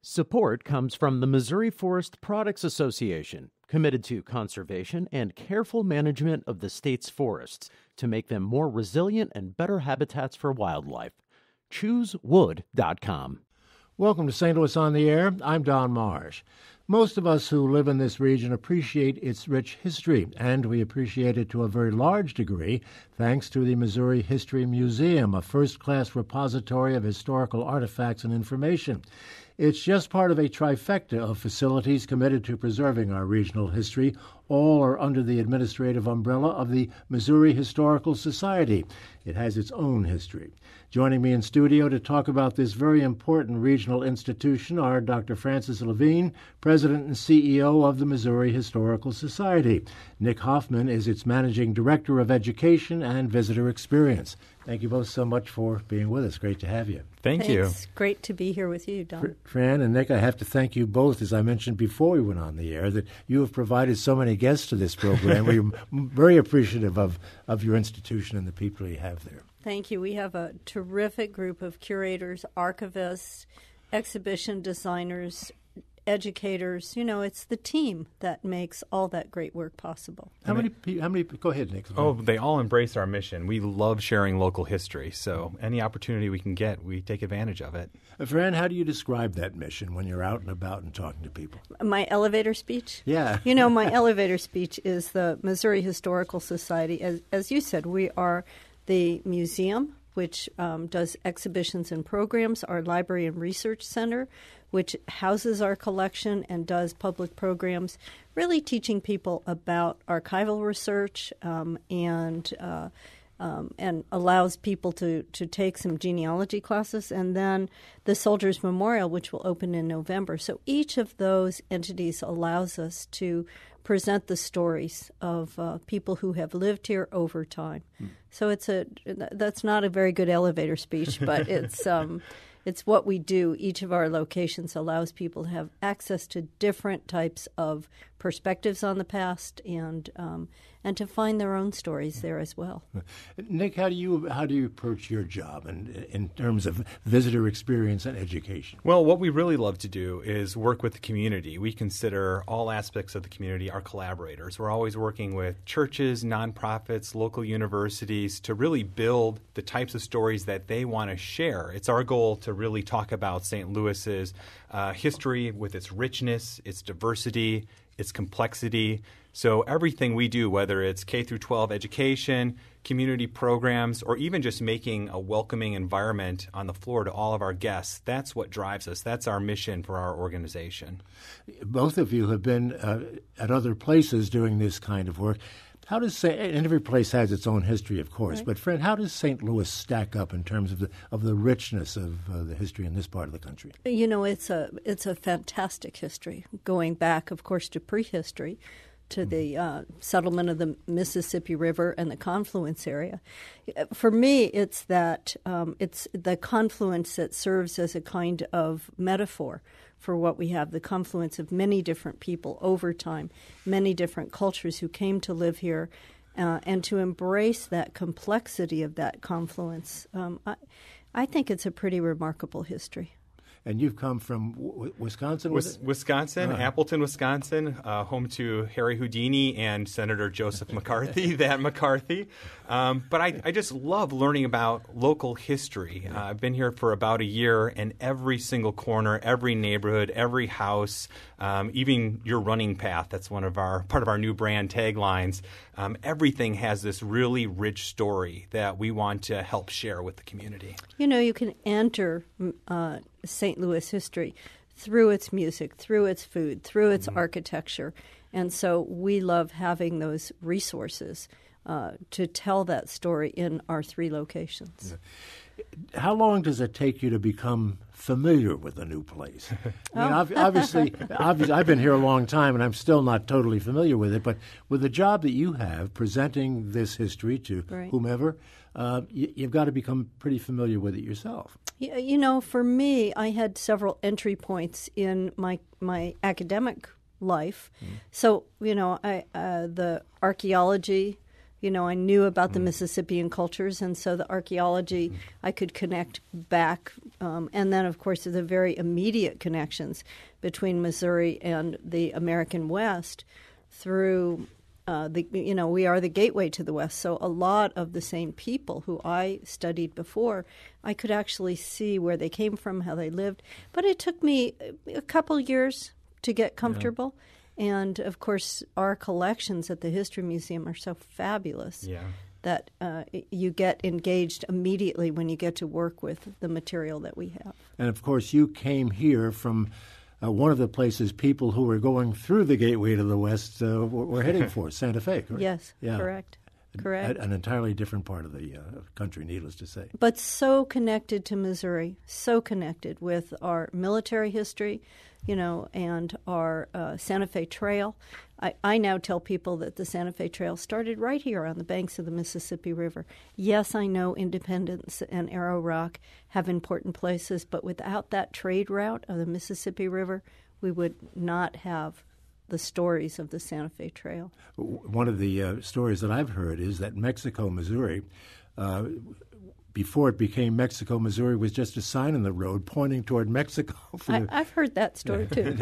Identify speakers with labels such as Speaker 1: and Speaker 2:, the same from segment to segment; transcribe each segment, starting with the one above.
Speaker 1: Support comes from the Missouri Forest Products Association, committed to conservation and careful management of the state's forests to make them more resilient and better habitats for wildlife. ChooseWood.com.
Speaker 2: Welcome to St. Louis on the Air. I'm Don Marsh. Most of us who live in this region appreciate its rich history, and we appreciate it to a very large degree thanks to the Missouri History Museum, a first-class repository of historical artifacts and information. It's just part of a trifecta of facilities committed to preserving our regional history. All are under the administrative umbrella of the Missouri Historical Society. It has its own history. Joining me in studio to talk about this very important regional institution are Dr. Francis Levine, President and CEO of the Missouri Historical Society. Nick Hoffman is its Managing Director of Education and Visitor Experience. Thank you both so much for being with us. Great to have you.
Speaker 3: Thanks. You.
Speaker 4: It's great to be here with you, Don.
Speaker 2: Fran and Nick, I have to thank you both, as I mentioned before we went on the air, that you have provided so many guests to this program. We're very appreciative of your institution and the people you have there.
Speaker 4: Thank you. We have a terrific group of curators, archivists, exhibition designers, educators. You know, it's the team that makes all that great work possible.
Speaker 2: How many? Go ahead, Nick.
Speaker 3: Oh, they all embrace our mission. We love sharing local history, so any opportunity we can get, we take advantage of it.
Speaker 2: Fran, how do you describe that mission when you're out and about and talking to people?
Speaker 4: My elevator speech?
Speaker 2: Yeah.
Speaker 4: You know, my elevator speech is the Missouri Historical Society. As you said, we are the museum, which does exhibitions and programs, our library and research center, which houses our collection and does public programs, really teaching people about archival research and allows people to take some genealogy classes, and then the Soldiers Memorial, which will open in November. So each of those entities allows us to present the stories of people who have lived here over time. So that's not a very good elevator speech, but it's what we do. Each of our locations allows people to have access to different types of perspectives on the past and to find their own stories there as well.
Speaker 2: Nick, how do you approach your job in terms of visitor experience and education?
Speaker 3: Well, what we really love to do is work with the community. We consider all aspects of the community our collaborators. We're always working with churches, nonprofits, local universities to really build the types of stories that they want to share. It's our goal to really talk about St. Louis's history with its richness, its diversity, its complexity. So everything we do, whether it's K through 12 education, community programs, or even just making a welcoming environment on the floor to all of our guests, that's what drives us. That's our mission for our organization.
Speaker 2: Both of you have been at other places doing this kind of work. How does and every place has its own history, of course, right. But Fred, how does St. Louis stack up in terms of the richness of the history in this part of the country?
Speaker 4: You know, it's a fantastic history, going back, of course, to prehistory, to the settlement of the Mississippi River and the confluence area. For me, it's the confluence that serves as a kind of metaphor for what we have, the confluence of many different people over time, many different cultures who came to live here, and to embrace that complexity of that confluence. I think it's a pretty remarkable history.
Speaker 2: And you've come from Wisconsin?
Speaker 3: Wisconsin, Appleton, Wisconsin, home to Harry Houdini and Senator Joseph McCarthy, that McCarthy. But I just love learning about local history. I've been here for about a year, and every single corner, every neighborhood, every house, even your running path, that's part of our new brand taglines, everything has this really rich story that we want to help share with the community.
Speaker 4: You know, you can enter St. Louis history through its music, through its food, through its architecture. And so we love having those resources to tell that story in our three locations.
Speaker 2: Yeah. How long does it take you to become familiar with a new place? I mean, obviously, I've been here a long time, and I'm still not totally familiar with it. But with the job that you have, presenting this history to whomever, you've got to become pretty familiar with it yourself.
Speaker 4: You know, for me, I had several entry points in my academic life. So, you know, the archaeology, I knew about the Mississippian cultures, and so the archaeology I could connect back. And then, of course, the very immediate connections between Missouri and the American West through we are the gateway to the West. So a lot of the same people who I studied before, I could actually see where they came from, how they lived. But it took me a couple years to get comfortable. Yeah. And, of course, our collections at the History Museum are so fabulous that you get engaged immediately when you get to work with the material that we have.
Speaker 2: And, of course, you came here from one of the places people who were going through the gateway to the West were heading for, Santa Fe, correct?
Speaker 4: Yes, correct.
Speaker 2: An entirely different part of the country, needless to say.
Speaker 4: But so connected to Missouri, so connected with our military history, and our Santa Fe Trail. I now tell people that the Santa Fe Trail started right here on the banks of the Mississippi River. Yes, I know Independence and Arrow Rock have important places, but without that trade route of the Mississippi River, we would not have the stories of the Santa Fe Trail.
Speaker 2: One of the stories that I've heard is that Mexico, Missouri, before it became Mexico, Missouri was just a sign on the road pointing toward Mexico.
Speaker 4: I've heard that story, too.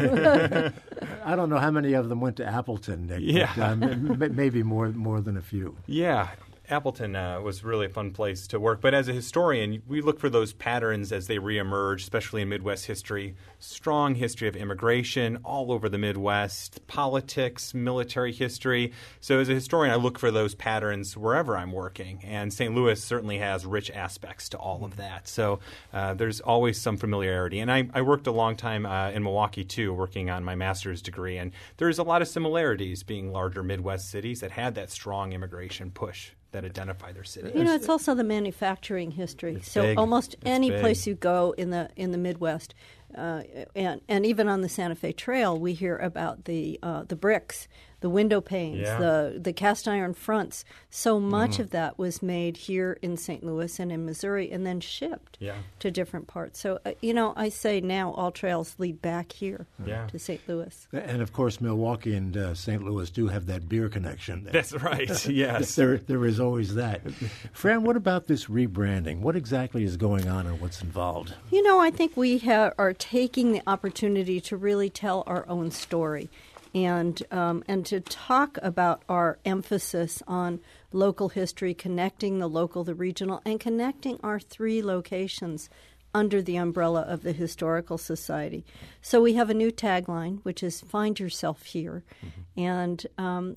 Speaker 2: I don't know how many of them went to Appleton, Nick, but maybe more than a few.
Speaker 3: Yeah. Appleton was really a fun place to work. But as a historian, we look for those patterns as they reemerge, especially in Midwest history. Strong history of immigration all over the Midwest, politics, military history. So as a historian, I look for those patterns wherever I'm working. And St. Louis certainly has rich aspects to all of that. So there's always some familiarity. And I worked a long time in Milwaukee, too, working on my master's degree. And there's a lot of similarities being larger Midwest cities that had that strong immigration push that identify their city.
Speaker 4: It's also the manufacturing history.
Speaker 3: It's
Speaker 4: so
Speaker 3: big.
Speaker 4: Almost
Speaker 3: It's
Speaker 4: any
Speaker 3: big.
Speaker 4: place you go in the Midwest, and even on the Santa Fe Trail, we hear about the bricks, the window panes, the cast iron fronts. So much of that was made here in St. Louis and in Missouri, and then shipped to different parts. So I say now all trails lead back here to St. Louis.
Speaker 2: And of course, Milwaukee and St. Louis do have that beer connection.
Speaker 3: That's right. Yes,
Speaker 2: there is always that. Fran, what about this rebranding? What exactly is going on and what's involved?
Speaker 4: I think we are taking the opportunity to really tell our own story. And to talk about our emphasis on local history, connecting the local, the regional, and connecting our 3 locations under the umbrella of the Historical Society. So we have a new tagline, which is Find Yourself Here. And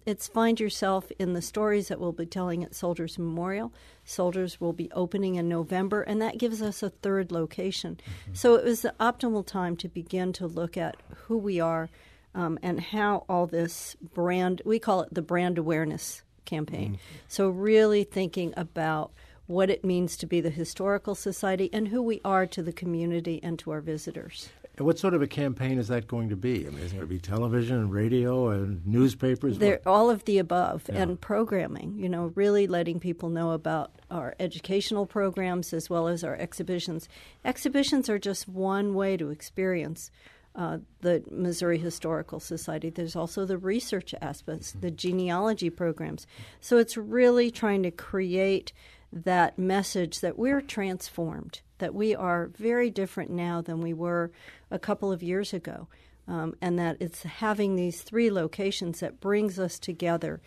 Speaker 4: it's Find Yourself in the stories that we'll be telling at Soldiers Memorial. Soldiers will be opening in November, and that gives us a 3rd location. So it was the optimal time to begin to look at who we are, and how all this brand, we call it the brand awareness campaign. So really thinking about what it means to be the Historical Society and who we are to the community and to our visitors.
Speaker 2: And what sort of a campaign is that going to be? I mean, is it going to be television and radio and newspapers?
Speaker 4: All of the above, and programming, really letting people know about our educational programs as well as our exhibitions. Exhibitions are just one way to experience the Missouri Historical Society. There's also the research aspects, the genealogy programs. So it's really trying to create that message that we're transformed, that we are very different now than we were a couple of years ago, and that it's having these 3 locations that brings us together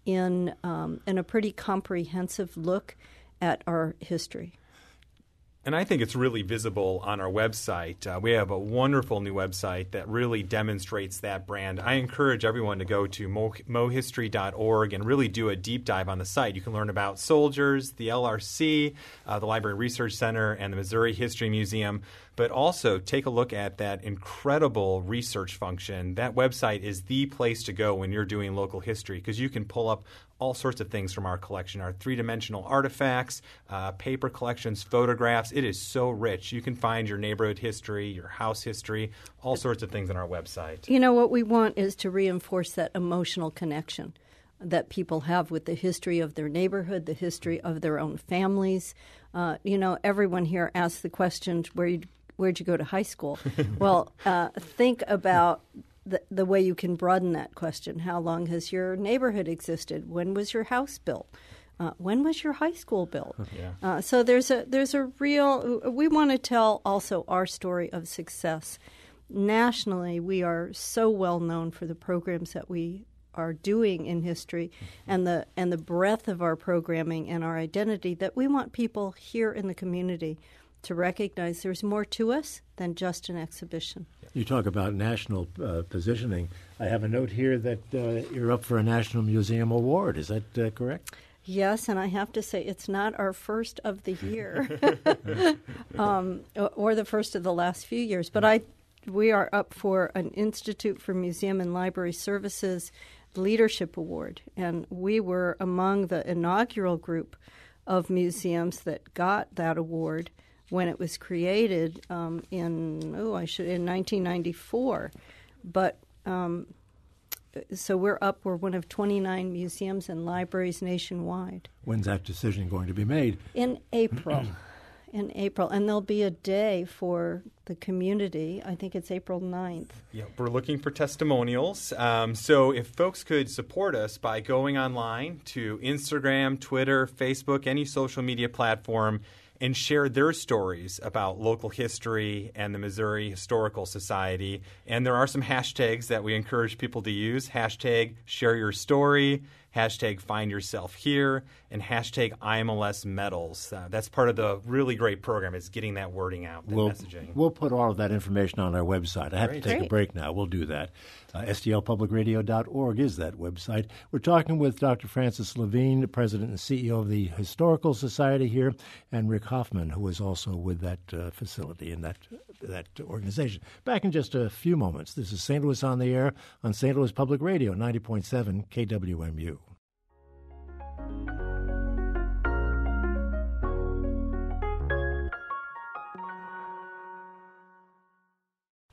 Speaker 4: in a pretty comprehensive look at our history.
Speaker 3: And I think it's really visible on our website. We have a wonderful new website that really demonstrates that brand. I encourage everyone to go to mohistory.org and really do a deep dive on the site. You can learn about soldiers, the LRC, the Library Research Center, and the Missouri History Museum. But also take a look at that incredible research function. That website is the place to go when you're doing local history because you can pull up all sorts of things from our collection, our 3-dimensional artifacts, paper collections, photographs. It is so rich. You can find your neighborhood history, your house history, all sorts of things on our website.
Speaker 4: What we want is to reinforce that emotional connection that people have with the history of their neighborhood, the history of their own families. Everyone here asks the question, where'd you go to high school? Well, think about the way you can broaden that question. How long has your neighborhood existed? When was your house built? When was your high school built?
Speaker 3: Yeah.
Speaker 4: So there's a real. We want to tell also our story of success. Nationally, we are so well known for the programs that we are doing in history, and the breadth of our programming and our identity, that we want people here in the community to recognize there's more to us than just an exhibition.
Speaker 2: You talk about national positioning. I have a note here that you're up for a National Museum Award. Is that correct?
Speaker 4: Yes, and I have to say it's not our first of the year or the first of the last few years, but we are up for an Institute for Museum and Library Services Leadership Award, and we were among the inaugural group of museums that got that award when it was created in 1994. But so we're one of 29 museums and libraries nationwide.
Speaker 2: When's that decision going to be made?
Speaker 4: In April. In April, and there'll be a day for the community. I think it's April 9th.
Speaker 3: Yeah, we're looking for testimonials. So if folks could support us by going online to Instagram, Twitter, Facebook, any social media platform, and share their stories about local history and the Missouri Historical Society. And there are some hashtags that we encourage people to use. Hashtag share your story, hashtag find yourself here, and hashtag IMLS medals. That's part of the really great program, is getting that wording out, that messaging.
Speaker 2: We'll put all of that information on our website. I have to take
Speaker 4: Great.
Speaker 2: a break now. We'll do that. STLpublicradio.org is that website. We're talking with Dr. Frances Levine, President and CEO of the Historical Society here, and Rick Hoffman, who is also with that facility and that organization. Back in just a few moments. This is St. Louis on the Air on St. Louis Public Radio, 90.7 KWMU.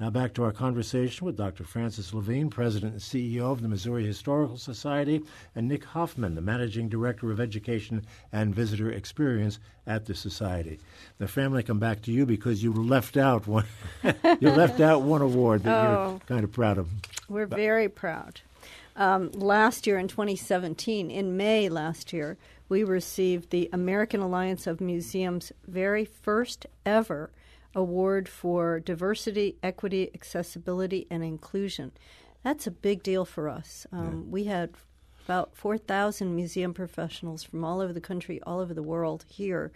Speaker 2: Now back to our conversation with Dr. Frances Levine, President and CEO of the Missouri Historical Society, and Nick Hoffman, the Managing Director of Education and Visitor Experience at the Society. The family come back to you because you left out one. You left out one award that you're kind of proud of.
Speaker 4: We're very proud. Last year in 2017, in May last year, we received the American Alliance of Museums' very first ever award for diversity, equity, accessibility, and inclusion. That's a big deal for us. We had about 4,000 museum professionals from all over the country, all over the world here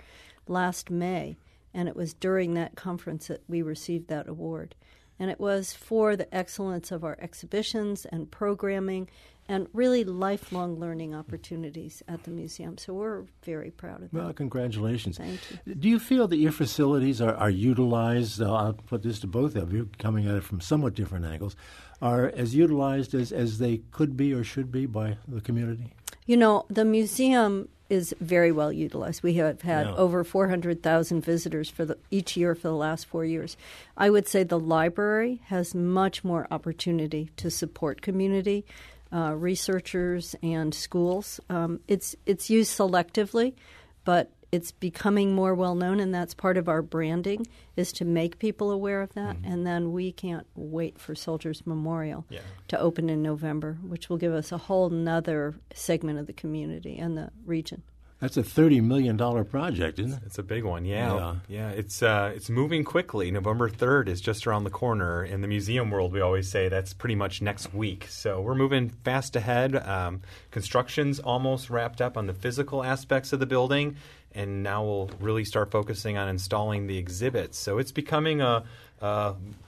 Speaker 4: last May, and it was during that conference that we received that award. And it was for the excellence of our exhibitions and programming and really lifelong learning opportunities at the museum. So we're very proud of that.
Speaker 2: Well, congratulations.
Speaker 4: Thank you.
Speaker 2: Do you feel that your facilities are utilized, I'll put this to both of you, coming at it from somewhat different angles, are as utilized as they could be or should be by the community?
Speaker 4: You know, the museum is very well utilized. We have had over 400,000 visitors each year for the last 4 years. I would say the library has much more opportunity to support community researchers and schools. It's used selectively, but it's becoming more well known, and that's part of our branding, is to make people aware of that. Mm-hmm. And then we can't wait for Soldiers Memorial to open in November, which will give us a whole nother segment of the community and the region.
Speaker 2: That's a $30 million project, isn't it?
Speaker 3: It's a big one, yeah. It's moving quickly. November 3rd is just around the corner. In the museum world, we always say that's pretty much next week. So we're moving fast ahead. Construction's almost wrapped up on the physical aspects of the building, and now we'll really start focusing on installing the exhibits. So it's becoming a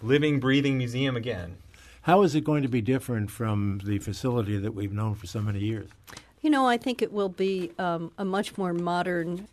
Speaker 3: living, breathing museum again.
Speaker 2: How is it going to be different from the facility that we've known for so many years?
Speaker 4: You know, I think it will be a much more modern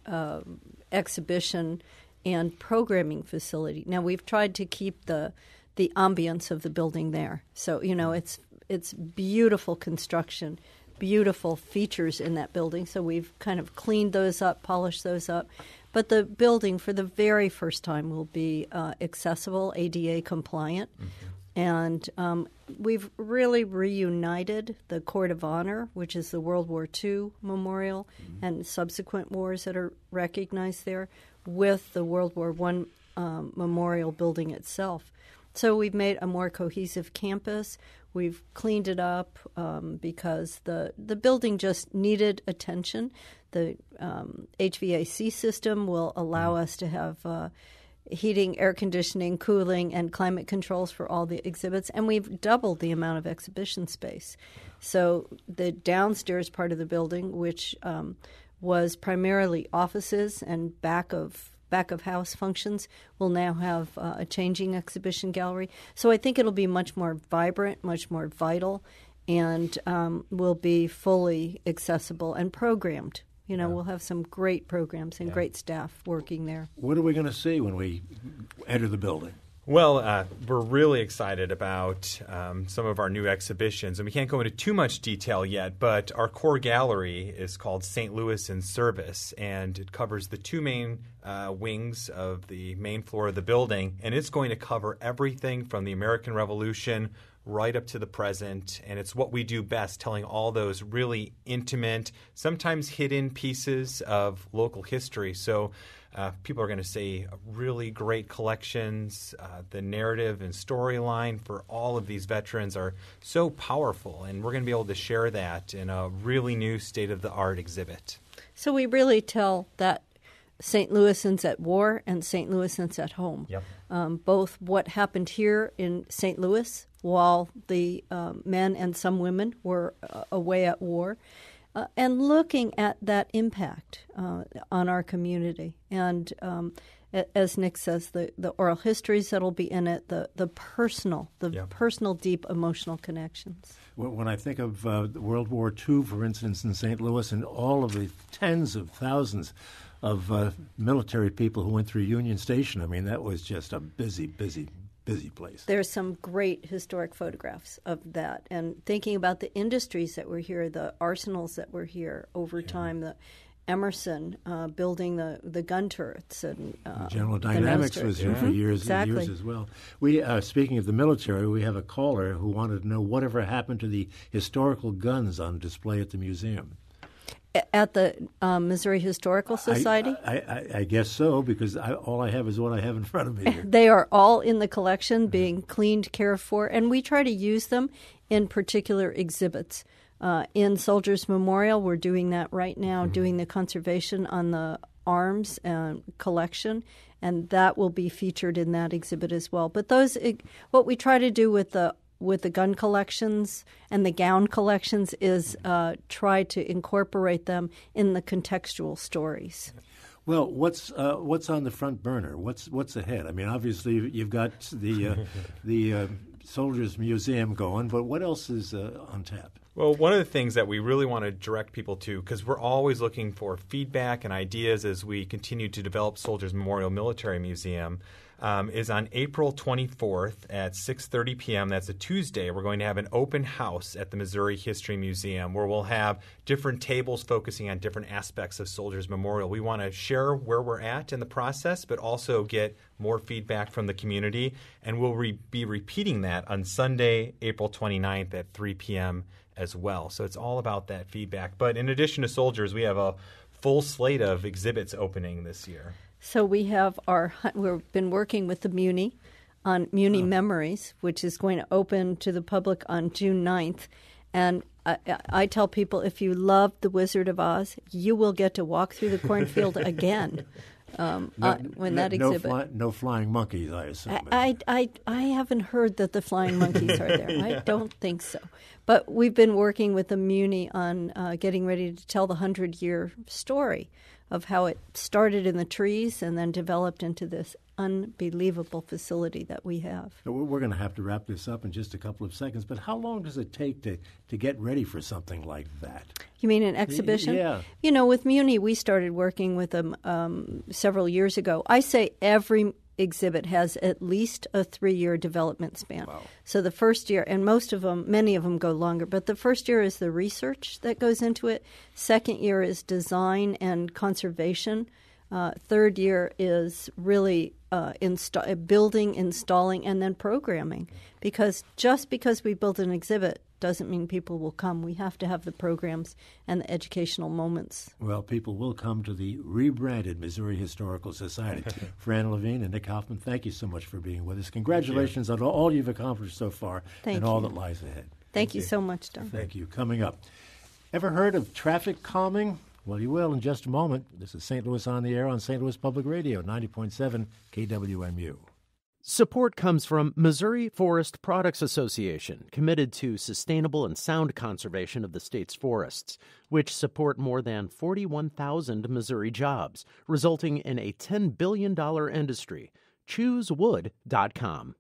Speaker 4: exhibition and programming facility. Now, we've tried to keep the ambience of the building there. So, you know, it's beautiful construction, beautiful features in that building. So we've kind of cleaned those up, polished those up. But the building, for the very first time, will be accessible, ADA compliant. Mm-hmm. And we've really reunited the Court of Honor, which is the World War II memorial and subsequent wars that are recognized there, with the World War I memorial building itself. So we've made a more cohesive campus. We've cleaned it up because the building just needed attention. The HVAC system will allow us to have heating, air conditioning, cooling, and climate controls for all the exhibits. And we've doubled the amount of exhibition space. So the downstairs part of the building, which was primarily offices and back of house functions, will now have a changing exhibition gallery. So I think it'll be much more vibrant, much more vital, and will be fully accessible and programmed. You know, we'll have some great programs and great staff working there.
Speaker 2: What are we going to see when we enter the building?
Speaker 3: Well, we're really excited about some of our new exhibitions, and we can't go into too much detail yet, but our core gallery is called St. Louis in Service, and it covers the two main wings of the main floor of the building, and it's going to cover everything from the American Revolution right up to the present, and it's what we do best, telling all those really intimate, sometimes hidden pieces of local history. So people are going to see really great collections. The narrative and storyline for all of these veterans are so powerful, and we're going to be able to share that in a really new state-of-the-art exhibit.
Speaker 4: So we really tell that St. Louisans at war and St. Louisans at home.
Speaker 3: Yep.
Speaker 4: Both what happened here in St. Louis while the men and some women were away at war, and looking at that impact on our community. And as Nick says, the oral histories that'll be in it, the personal, deep emotional connections.
Speaker 2: When I think of World War II, for instance, in St. Louis, and all of the tens of thousands of military people who went through Union Station, I mean, that was just a busy place.
Speaker 4: There's some great historic photographs of that. And thinking about the industries that were here, the arsenals that were here over time, the Emerson building the gun turrets. And
Speaker 2: General Dynamics was here for years and years as well. We, speaking of the military, we have a caller who wanted to know whatever happened to the historical guns on display at the museum.
Speaker 4: At the Missouri Historical Society?
Speaker 2: I guess so, because all I have is what I have in front of me here.
Speaker 4: They are all in the collection, being cleaned, cared for, and we try to use them in particular exhibits. In Soldiers Memorial, we're doing that right now, doing the conservation on the arms collection, and that will be featured in that exhibit as well. But what we try to do with the gun collections and the gown collections is try to incorporate them in the contextual stories.
Speaker 2: Well, what's on the front burner? What's ahead? I mean, obviously you've got the Soldiers Museum going, but what else is on tap?
Speaker 3: Well, one of the things that we really want to direct people to, because we're always looking for feedback and ideas as we continue to develop Soldiers Memorial Military Museum, is on April 24th at 6:30 p.m. That's a Tuesday. We're going to have an open house at the Missouri History Museum where we'll have different tables focusing on different aspects of Soldiers Memorial. We want to share where we're at in the process, but also get more feedback from the community. And we'll be repeating that on Sunday, April 29th at 3 p.m. as well. So it's all about that feedback. But in addition to Soldiers, we have a full slate of exhibits opening this year.
Speaker 4: So we've been working with the Muni on Muni Memories, which is going to open to the public on June 9th. And I tell people, if you love The Wizard of Oz, you will get to walk through the cornfield again. That exhibit.
Speaker 2: No flying monkeys, I assume.
Speaker 4: I haven't heard that the flying monkeys are there. I don't think so. But we've been working with the Muni on getting ready to tell the 100-year story of how it started in the trees and then developed into this unbelievable facility that we have.
Speaker 2: We're going to have to wrap this up in just a couple of seconds, but how long does it take to get ready for something like that?
Speaker 4: You mean an exhibition?
Speaker 2: Yeah.
Speaker 4: You know, with Muni, we started working with them several years ago. I say every exhibit has at least a 3-year development span.
Speaker 2: Wow.
Speaker 4: So the first year, and many of them go longer, but the first year is the research that goes into it. Second year is design and conservation. Third year is really building, installing, and then programming. Because just because we build an exhibit doesn't mean people will come. We have to have the programs and the educational moments.
Speaker 2: Well, people will come to the rebranded Missouri Historical Society. Fran Levine and Nick Hoffman, thank you so much for being with us. Congratulations on all you've accomplished so far and all that lies ahead.
Speaker 4: Thank you so much, Don.
Speaker 2: Thank you. Coming up, ever heard of traffic calming? Well, you will in just a moment. This is St. Louis on the Air on St. Louis Public Radio, 90.7 KWMU.
Speaker 1: Support comes from Missouri Forest Products Association, committed to sustainable and sound conservation of the state's forests, which support more than 41,000 Missouri jobs, resulting in a $10 billion industry. ChooseWood.com.